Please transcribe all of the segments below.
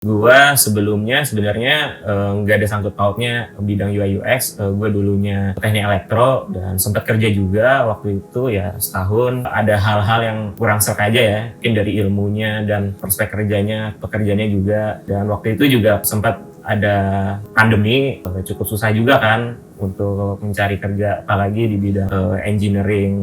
Gua sebelumnya sebenarnya nggak ada sangkut pautnya bidang UI UX. Gue dulunya teknik elektro dan sempat kerja juga waktu itu ya setahun. Ada hal-hal yang kurang serk aja ya, mungkin dari ilmunya dan prospek kerjanya, pekerjaannya juga. Dan waktu itu juga sempat ada pandemi, cukup susah juga kan untuk mencari kerja, apalagi di bidang engineering.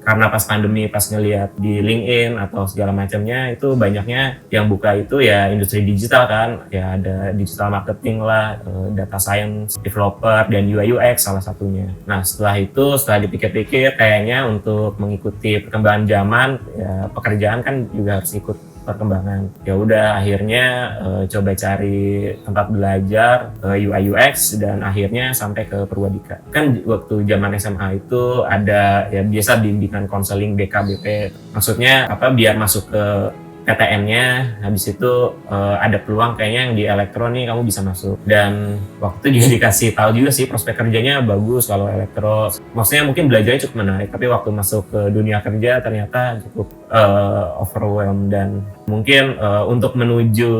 Karena pas pandemi, pas ngeliat di LinkedIn atau segala macamnya, itu banyaknya yang buka itu ya industri digital kan. Ya ada digital marketing lah, data science, developer, dan UI UX salah satunya. Nah setelah itu, setelah dipikir-pikir, kayaknya untuk mengikuti perkembangan zaman, ya pekerjaan kan juga harus ikut perkembangan. Ya udah akhirnya coba cari tempat belajar UI UX dan akhirnya sampai ke Purwadika. Kan waktu zaman SMA itu ada ya biasa bimbingan konseling BKBP. Maksudnya apa, biar masuk ke PTN-nya, habis itu ada peluang kayaknya yang di elektro nih kamu bisa masuk. Dan waktu itu juga dikasih tahu juga sih prospek kerjanya bagus kalau elektro. Maksudnya mungkin belajarnya cukup menarik, tapi waktu masuk ke dunia kerja ternyata cukup overwhelmed. Dan mungkin untuk menuju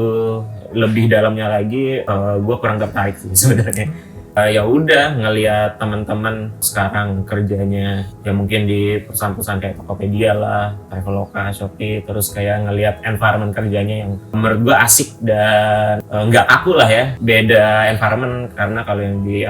lebih dalamnya lagi, gue kurang tertarik sih sebenarnya. Ya udah ngelihat teman-teman sekarang kerjanya ya mungkin di perusahaan-perusahaan kayak Tokopedia lah, Traveloka, Shopee, terus kayak ngelihat environment kerjanya yang menurut gue asik dan nggak kaku lah ya. Beda environment karena kalau yang di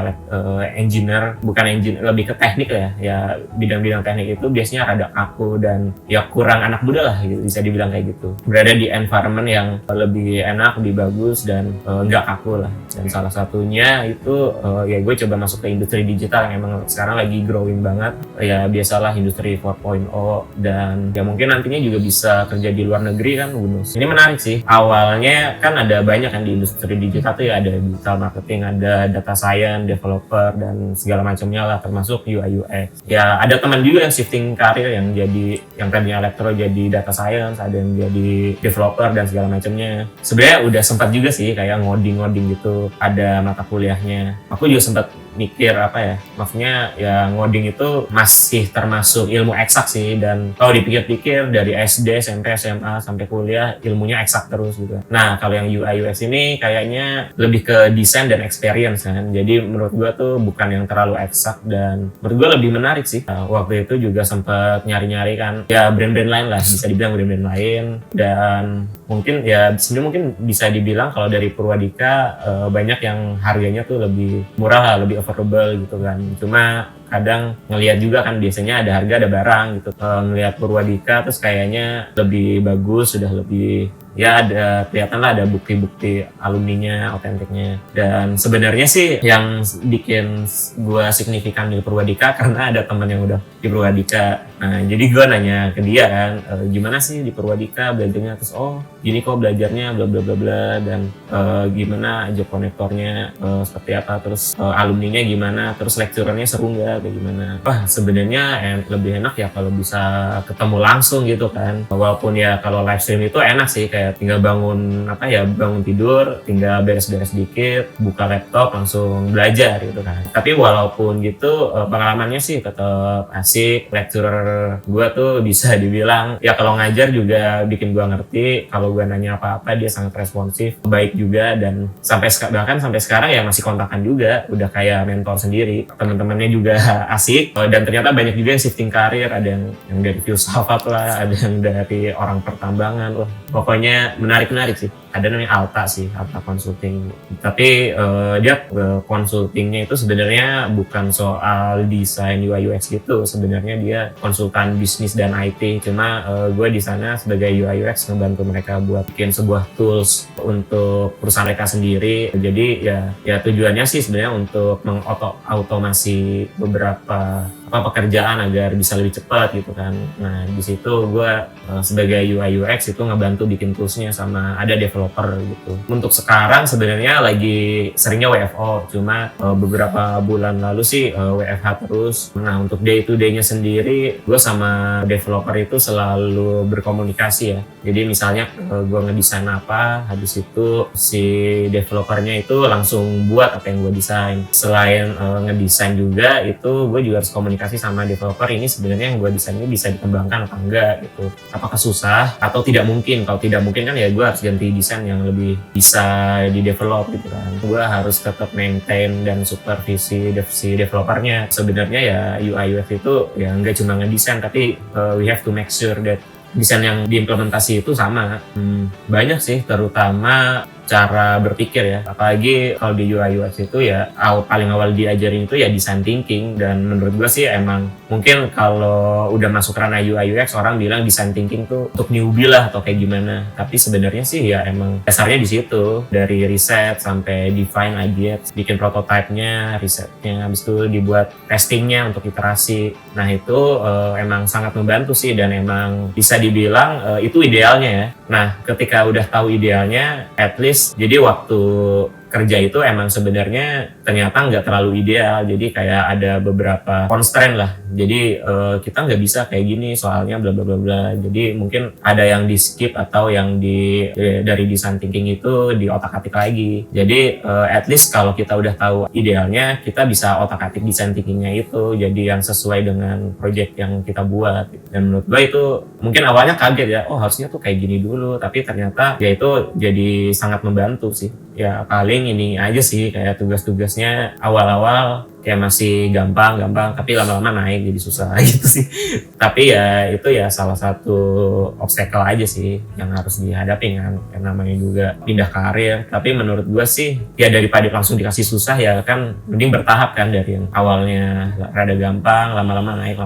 engineer, bukan engineer, lebih ke teknik lah ya bidang-bidang teknik itu biasanya rada kaku dan ya kurang anak muda lah gitu, bisa dibilang kayak gitu. Berada di environment yang lebih enak, lebih bagus dan nggak kaku lah. Dan salah satunya itu ya gue coba masuk ke industri digital yang emang sekarang lagi growing banget. Ya biasalah industri 4.0 dan ya mungkin nantinya juga bisa kerja di luar negeri kan, bonus. Ini menarik sih. Awalnya kan ada banyak kan di industri digital tuh ya, ada digital marketing, ada data science, developer dan segala macamnya lah, termasuk UI UX. Ya ada teman juga yang shifting karir yang jadi yang tadinya elektro jadi data science, ada yang jadi developer dan segala macamnya. Sebenarnya udah sempat juga sih kayak ngoding gitu, ada mata kuliahnya. Aku juga sempat mikir apa ya, maksudnya ya ngoding itu masih termasuk ilmu eksak sih, dan kalau dipikir-pikir dari SD, SMP, SMA sampai kuliah ilmunya eksak terus gitu. Nah kalau yang UI UX ini kayaknya lebih ke desain dan experience kan, jadi menurut gua tuh bukan yang terlalu eksak dan menurut gua lebih menarik sih. Waktu itu juga sempat nyari-nyari kan ya brand-brand lain lah, bisa dibilang brand-brand lain, dan mungkin ya sebenarnya mungkin bisa dibilang kalau dari Purwadika banyak yang harganya tuh lebih murah lah, lebih affordable gitu kan. Cuma kadang ngelihat juga kan biasanya ada harga ada barang gitu. Ngelihat Purwadika terus kayaknya lebih bagus, sudah lebih ya ada kelihatan lah ada bukti-bukti alumninya, autentiknya. Dan sebenarnya sih yang bikin gue signifikan di Purwadika karena ada teman yang udah di Purwadika. Nah jadi gue nanya ke dia kan, gimana sih di Purwadika belajarnya, terus oh gini kok belajarnya bla bla bla bla, dan gimana job konektornya seperti apa, terus alumninya gimana, terus lecturernya seru nggak, kayak gimana. Wah sebenarnya lebih enak ya kalau bisa ketemu langsung gitu kan. Walaupun ya kalau live stream itu enak sih, kayak tinggal bangun bangun tidur, tinggal beres-beres dikit, buka laptop langsung belajar gitu kan. Tapi walaupun gitu pengalamannya sih tetap asik. Lecturer gue tuh bisa dibilang ya kalau ngajar juga bikin gue ngerti, kalau gue nanya apa-apa dia sangat responsif, baik juga, dan bahkan sampai sekarang ya masih kontakan juga, udah kayak mentor sendiri. Teman-temannya juga asik, dan ternyata banyak juga yang shifting karir, ada yang dari filsafat lah, ada yang dari orang pertambangan. Wah pokoknya menarik sih. Ada namanya Alta sih, Alta Consulting. Tapi dia consultingnya itu sebenarnya bukan soal desain UI UX gitu. Sebenarnya dia konsultan bisnis dan IT. Cuma gue di sana sebagai UI UX ngebantu mereka buat bikin sebuah tools untuk perusahaan mereka sendiri. Jadi ya tujuannya sih sebenarnya untuk mengautomasi beberapa pekerjaan agar bisa lebih cepat gitu kan. Nah di situ gue sebagai UI UX itu ngebantu bikin toolsnya, sama ada developer gitu. Untuk sekarang sebenarnya lagi seringnya WFO, cuma beberapa bulan lalu sih WFH terus. Nah untuk day to day-nya sendiri gue sama developer itu selalu berkomunikasi ya. Jadi misalnya gue ngedesain apa, habis itu si developernya itu langsung buat apa yang gue desain. Selain ngedesain juga itu gue juga harus komunikasi komunikasi sama developer ini sebenarnya yang gue desain ini bisa dikembangkan apa enggak gitu. Apakah susah atau tidak mungkin? Kalau tidak mungkin kan ya gue harus ganti desain yang lebih bisa di develop gitu kan. Gue harus tetap maintain dan supervisi si developernya. Sebenarnya ya UI UX itu ya nggak cuma ngedesain, tapi we have to make sure that desain yang diimplementasi itu sama. Banyak sih, terutama cara berpikir ya, apalagi kalau di UI UX itu ya paling awal diajarin itu ya design thinking. Dan menurut gue sih emang mungkin kalau udah masuk ranah UI UX orang bilang design thinking tuh untuk newbie lah atau kayak gimana, tapi sebenarnya sih ya emang dasarnya di situ, dari riset sampai define idea, bikin prototipenya, risetnya, habis itu dibuat testingnya untuk iterasi. Nah itu emang sangat membantu sih, dan emang bisa dibilang itu idealnya ya. Nah ketika udah tahu idealnya, at least jadi waktu kerja itu emang sebenarnya ternyata nggak terlalu ideal. Jadi kayak ada beberapa constraint lah. Jadi kita nggak bisa kayak gini soalnya bla bla bla bla. Jadi mungkin ada yang di skip atau yang dari design thinking itu di otak-atik lagi. Jadi at least kalau kita udah tahu idealnya, kita bisa otak-atik design thinkingnya itu jadi yang sesuai dengan project yang kita buat. Dan menurut gue itu mungkin awalnya kaget ya, oh harusnya tuh kayak gini dulu. Tapi ternyata ya itu jadi sangat membantu sih. Ya paling ini aja sih, kayak tugas-tugasnya awal-awal kayak masih gampang, tapi lama-lama naik jadi susah gitu sih. Tapi ya itu ya salah satu obstacle aja sih yang harus dihadapi kan, karena namanya juga pindah karir. Tapi menurut gue sih ya daripada langsung dikasih susah ya kan mending bertahap kan, dari yang awalnya rada gampang, lama-lama naik.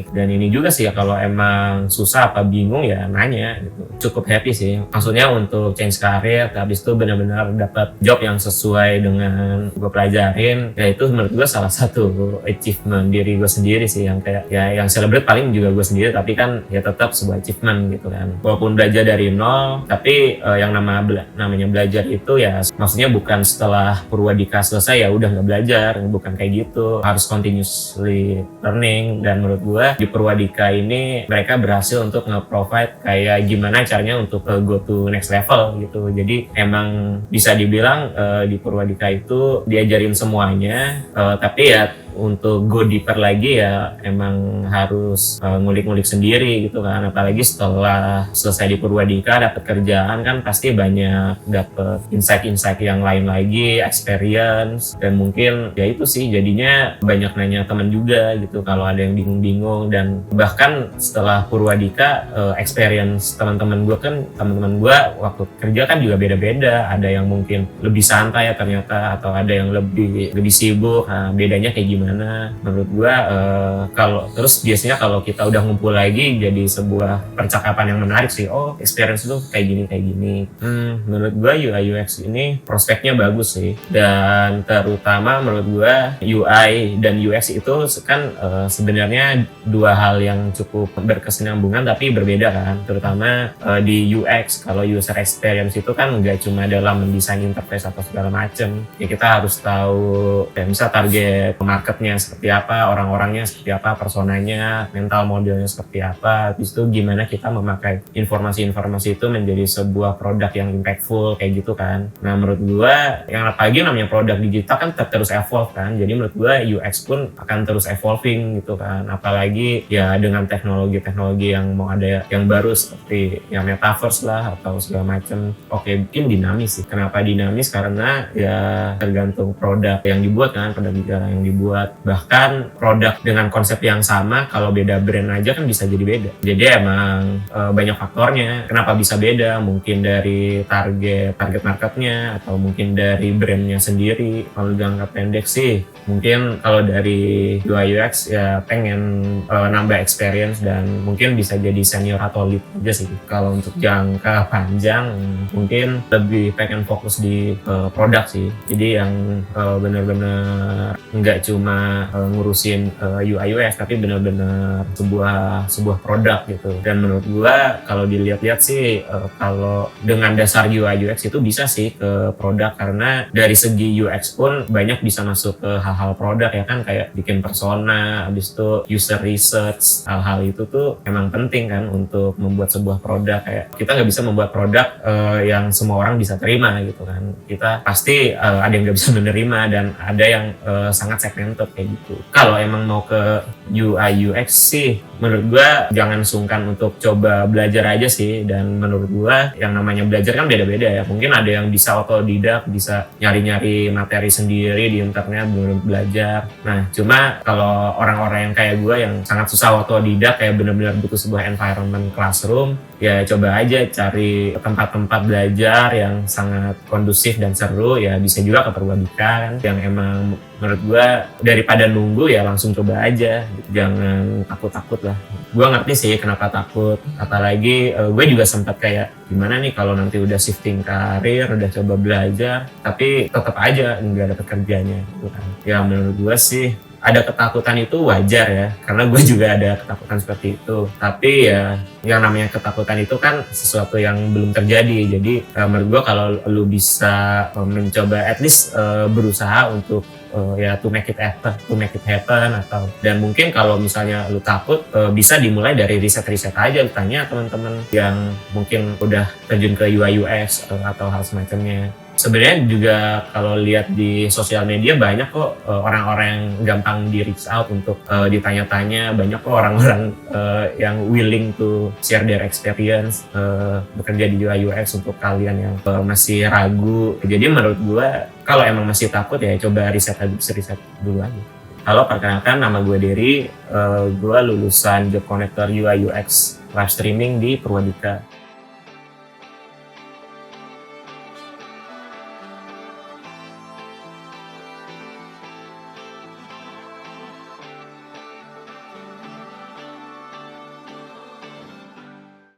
Dan ini juga sih ya, kalau emang susah apa bingung ya nanya gitu. Cukup happy sih maksudnya untuk change karir, habis itu benar-benar dapat job yang sesuai dengan gue pelajarin. Ya itu menurut gue salah satu achievement diri gue sendiri sih, yang kayak ya yang celebrate paling juga gue sendiri, tapi kan ya tetap sebuah achievement gitu kan. Walaupun belajar dari nol, tapi yang namanya belajar itu ya maksudnya bukan setelah Purwadika selesai ya udah nggak belajar, bukan kayak gitu, harus continuously learning. Dan menurut gue di Purwadika ini mereka berhasil untuk nge-provide kayak gimana caranya untuk go to next level gitu. Jadi emang bisa dibilang di Purwadika itu diajarin semuanya. Tapi ya untuk go deeper lagi ya emang harus ngulik-ngulik sendiri gitu kan. Apalagi setelah selesai di Purwadika dapat kerjaan kan pasti banyak dapat insight-insight yang lain lagi, experience. Dan mungkin ya itu sih jadinya banyak nanya teman juga gitu kalau ada yang bingung-bingung. Dan bahkan setelah Purwadika experience teman-teman gue waktu kerja kan juga beda-beda. Ada yang mungkin lebih santai ya ternyata, atau ada yang lebih sibuk. Nah, bedanya kayak gimana? Menurut gua kalau terus biasanya kalau kita udah ngumpul lagi jadi sebuah percakapan yang menarik sih. Oh, experience lu kayak gini. Menurut gua UI UX ini prospeknya bagus sih. Dan terutama menurut gua UI dan UX itu kan sebenarnya dua hal yang cukup berkesinambungan tapi berbeda kan. Terutama di UX, kalau user experience itu kan nggak cuma dalam mendesain interface atau segala macem. Ya kita harus tahu ya misal target marketnya seperti apa, orang-orangnya seperti apa, personanya, mental modelnya seperti apa, habis itu gimana kita memakai informasi-informasi itu menjadi sebuah produk yang impactful kayak gitu kan. Nah menurut gua yang apalagi namanya produk digital kan terus evolve kan, jadi menurut gua UX pun akan terus evolving gitu kan. Apalagi ya dengan teknologi-teknologi yang mau ada yang baru seperti yang metaverse lah atau segala macam. Oke, mungkin dinamis sih. Kenapa dinamis? Karena ya tergantung produk yang dibuat kan, produk yang dibuat. Bahkan produk dengan konsep yang sama kalau beda brand aja kan bisa jadi beda. Jadi emang banyak faktornya kenapa bisa beda, mungkin dari target marketnya atau mungkin dari brandnya sendiri. Kalau jangka pendek sih mungkin kalau dari UI UX ya pengen nambah experience dan mungkin bisa jadi senior atau lead aja sih. Kalau untuk jangka panjang mungkin lebih pengen fokus di produk sih. Jadi yang benar-benar nggak cuma ngurusin UI UX tapi benar-benar sebuah produk gitu. Dan menurut gua kalau dilihat-lihat sih kalau dengan dasar UI UX itu bisa sih ke produk, karena dari segi UX pun banyak bisa masuk ke hal-hal produk ya kan, kayak bikin persona, habis itu user research. Hal-hal itu tuh emang penting kan untuk membuat sebuah produk. Kayak kita nggak bisa membuat produk yang semua orang bisa terima gitu kan. Kita pasti ada yang nggak bisa menerima dan ada yang sangat segmented mantep kayak gitu. Kalau emang mau ke UI UX sih, menurut gua jangan sungkan untuk coba belajar aja sih. Dan menurut gua yang namanya belajar kan beda-beda ya. Mungkin ada yang bisa otodidak, bisa nyari-nyari materi sendiri di internet belum belajar. Nah, cuma kalau orang-orang yang kayak gua yang sangat susah otodidak, kayak benar-benar butuh sebuah environment classroom, ya coba aja cari tempat-tempat belajar yang sangat kondusif dan seru. Ya bisa juga ke Purwadika kan, yang emang menurut gue daripada nunggu ya langsung coba aja, jangan takut-takut lah. Gue ngerti sih kenapa takut, apalagi gue juga sempat kayak gimana nih kalau nanti udah shifting karir, udah coba belajar tapi tetap aja nggak dapet kerjanya gitu kan. Ya menurut gue sih ada ketakutan itu wajar ya, karena gue juga ada ketakutan seperti itu. Tapi ya yang namanya ketakutan itu kan sesuatu yang belum terjadi. Jadi menurut gue kalau lu bisa mencoba at least berusaha untuk ya to make it happen atau, dan mungkin kalau misalnya lu takut bisa dimulai dari riset-riset aja, lu tanya teman-teman yang mungkin udah terjun ke UI UX atau hal semacamnya. Sebenarnya juga kalau lihat di sosial media banyak kok orang-orang yang gampang di reach out untuk ditanya-tanya, banyak kok orang-orang yang willing to share their experience bekerja di UI UX untuk kalian yang masih ragu. Jadi menurut gue kalau emang masih takut ya coba riset dulu aja. Halo, perkenalkan nama gue Dery, gue lulusan Job Connector UI UX live streaming di Purwadika.